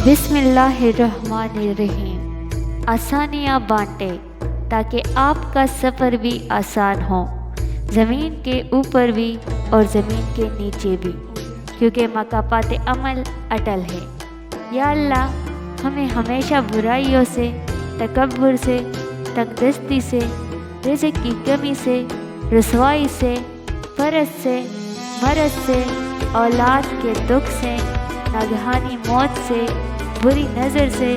بسم اللہ الرحمن الرحیم۔ آسانیاں بانٹے تاکہ آپ کا سفر بھی آسان ہو، زمین کے اوپر بھی اور زمین کے نیچے بھی، کیونکہ مقامات عمل اٹل ہے۔ یا اللہ، ہمیں ہمیشہ برائیوں سے، تکبر سے، تنگ دستی سے، رزق کی کمی سے، رسوائی سے، فرض سے، مرض سے، اولاد کے دکھ سے، ناگہانی موت سے، بری نظر سے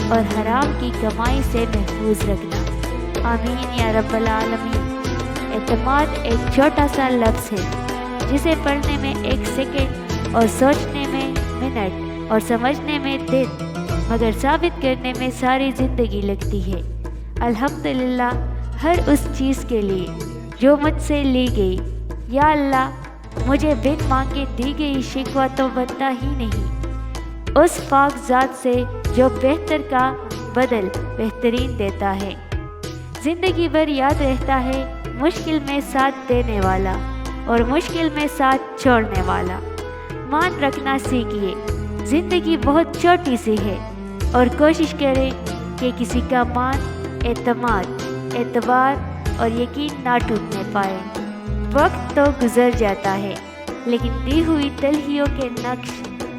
اور حرام کی کمائی سے محفوظ رکھنا، آمین یا رب العالمین۔ اعتماد ایک چھوٹا سا لفظ ہے جسے پڑھنے میں 1 سیکنڈ اور سوچنے میں منٹ اور سمجھنے میں دن، مگر ثابت کرنے میں ساری زندگی لگتی ہے۔ الحمدللہ ہر اس چیز کے لیے جو مجھ سے لی گئی۔ یا اللہ، مجھے بن مانگے دی گئی شکوہ تو بنتا ہی نہیں، اس پاک ذات سے جو بہتر کا بدل بہترین دیتا ہے، زندگی بھر یاد رہتا ہے مشکل میں ساتھ دینے والا اور مشکل میں ساتھ چھوڑنے والا۔ مان رکھنا سیکھیے، زندگی بہت چھوٹی سی ہے، اور کوشش کریں کہ کسی کا مان، اعتماد، اعتبار اور یقین نہ ٹوٹنے پائے۔ وقت تو گزر جاتا ہے، لیکن دی ہوئی تلخیوں کے نقش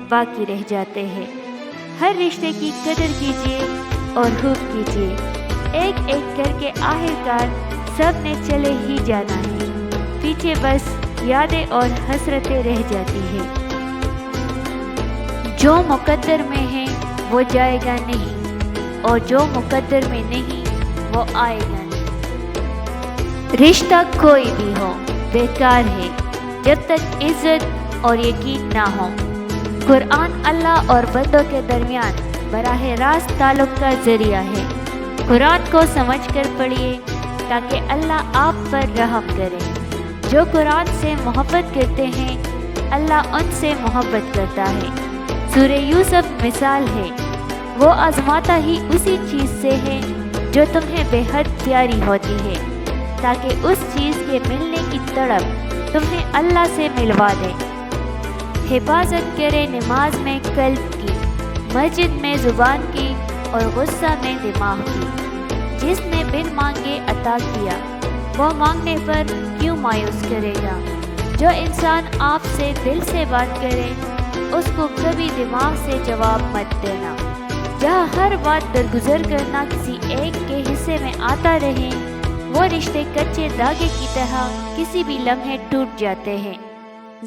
باقی رہ جاتے ہیں۔ ہر رشتے کی قدر کیجیے اور حب کیجیے، ایک ایک کر کے آخرکار سب نے چلے ہی جانا ہے، پیچھے بس یادیں اور حسرتیں رہ جاتی ہیں۔ جو مقدر میں ہے وہ جائے گا نہیں، اور جو مقدر میں نہیں وہ آئے گا نہیں۔ رشتہ کوئی بھی ہو بیکار ہے جب تک عزت اور یقین نہ ہو۔ قرآن اللہ اور بندوں کے درمیان براہ راست تعلق کا ذریعہ ہے۔ قرآن کو سمجھ کر پڑھیے تاکہ اللہ آپ پر رحم کرے۔ جو قرآن سے محبت کرتے ہیں اللہ ان سے محبت کرتا ہے۔ سورہ یوسف مثال ہے، وہ آزماتا ہی اسی چیز سے ہے جو تمہیں بے حد پیاری ہوتی ہے، تاکہ اس چیز کے ملنے کی تڑپ تمہیں اللہ سے ملوا دے۔ حفاظت کرے نماز میں قلب کی، مسجد میں زبان کی اور غصہ میں دماغ کی۔ جس نے بن مانگے عطا کیا، وہ مانگنے پر کیوں مایوس کرے گا؟ جو انسان آپ سے دل سے بات کرے اس کو کبھی دماغ سے جواب مت دینا۔ جہاں ہر بات درگزر کرنا کسی ایک کے حصے میں آتا رہے، وہ رشتے کچے دھاگے کی طرح کسی بھی لمحے ٹوٹ جاتے ہیں۔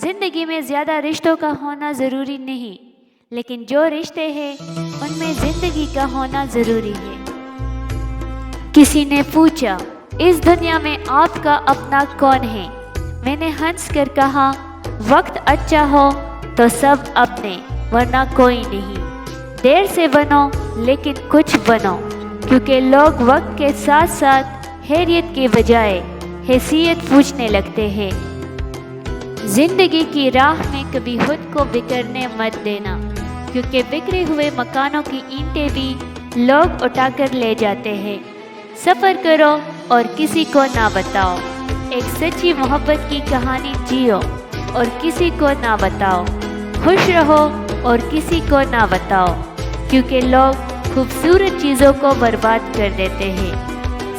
زندگی میں زیادہ رشتوں کا ہونا ضروری نہیں، لیکن جو رشتے ہیں ان میں زندگی کا ہونا ضروری ہے۔ کسی نے پوچھا، اس دنیا میں آپ کا اپنا کون ہے؟ میں نے ہنس کر کہا، وقت اچھا ہو تو سب اپنے، ورنہ کوئی نہیں۔ دیر سے بنو لیکن کچھ بنو، کیونکہ لوگ وقت کے ساتھ ساتھ خیریت کے بجائے حیثیت پوچھنے لگتے ہیں۔ زندگی کی راہ میں کبھی خود کو بکھرنے مت دینا، کیونکہ بکھرے ہوئے مکانوں کی اینٹیں بھی لوگ اٹھا کر لے جاتے ہیں۔ سفر کرو اور کسی کو نہ بتاؤ، ایک سچی محبت کی کہانی جیو اور کسی کو نہ بتاؤ۔ خوش رہو اور کسی کو نہ بتاؤ، کیونکہ لوگ خوبصورت چیزوں کو برباد کر دیتے ہیں۔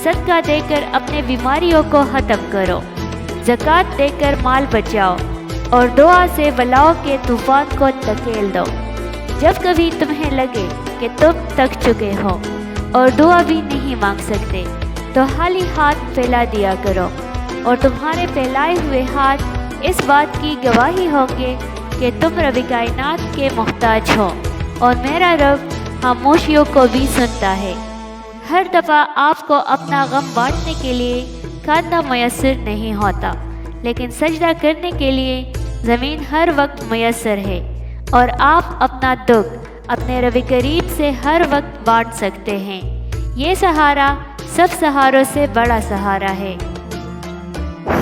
صدقہ دے کر اپنے بیماریوں کو ختم کرو، زکوٰۃ دے کر مال بچاؤ، اور دعا سے بلاؤں کے طوفان کو دھکیل دو۔ جب کبھی تمہیں لگے کہ تم تھک چکے ہو اور دعا بھی نہیں مانگ سکتے، تو خالی ہاتھ پھیلا دیا کرو، اور تمہارے پھیلائے ہوئے ہاتھ اس بات کی گواہی ہوں گے کہ تم رب کائنات کے محتاج ہو، اور میرا رب خاموشیوں کو بھی سنتا ہے۔ ہر دفعہ آپ کو اپنا غم بانٹنے کے لیے کاندھا میسر نہیں ہوتا، لیکن سجدہ کرنے کے لیے زمین ہر وقت میسر ہے، اور آپ اپنا دکھ اپنے رب کریم سے ہر وقت بانٹ سکتے ہیں۔ یہ سہارا سب سہاروں سے بڑا سہارا ہے۔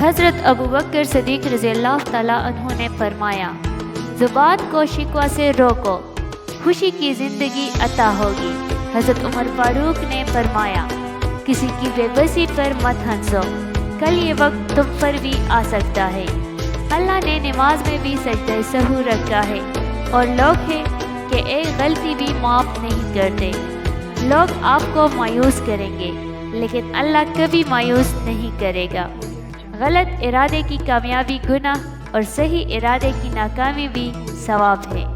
حضرت ابوبکر صدیق رضی اللہ تعالیٰ عنہ نے فرمایا، زبان کو شکوہ سے روکو، خوشی کی زندگی عطا ہوگی۔ حضرت عمر فاروق نے فرمایا، کسی کی بے بسی پر مت ہنسو، کل یہ وقت تم پر بھی آ سکتا ہے۔ اللہ نے نماز میں بھی سجدہ سہو رکھا ہے، اور لوگ ہیں کہ ایک غلطی بھی معاف نہیں کرتے۔ لوگ آپ کو مایوس کریں گے لیکن اللہ کبھی مایوس نہیں کرے گا۔ غلط ارادے کی کامیابی گناہ اور صحیح ارادے کی ناکامی بھی ثواب ہے۔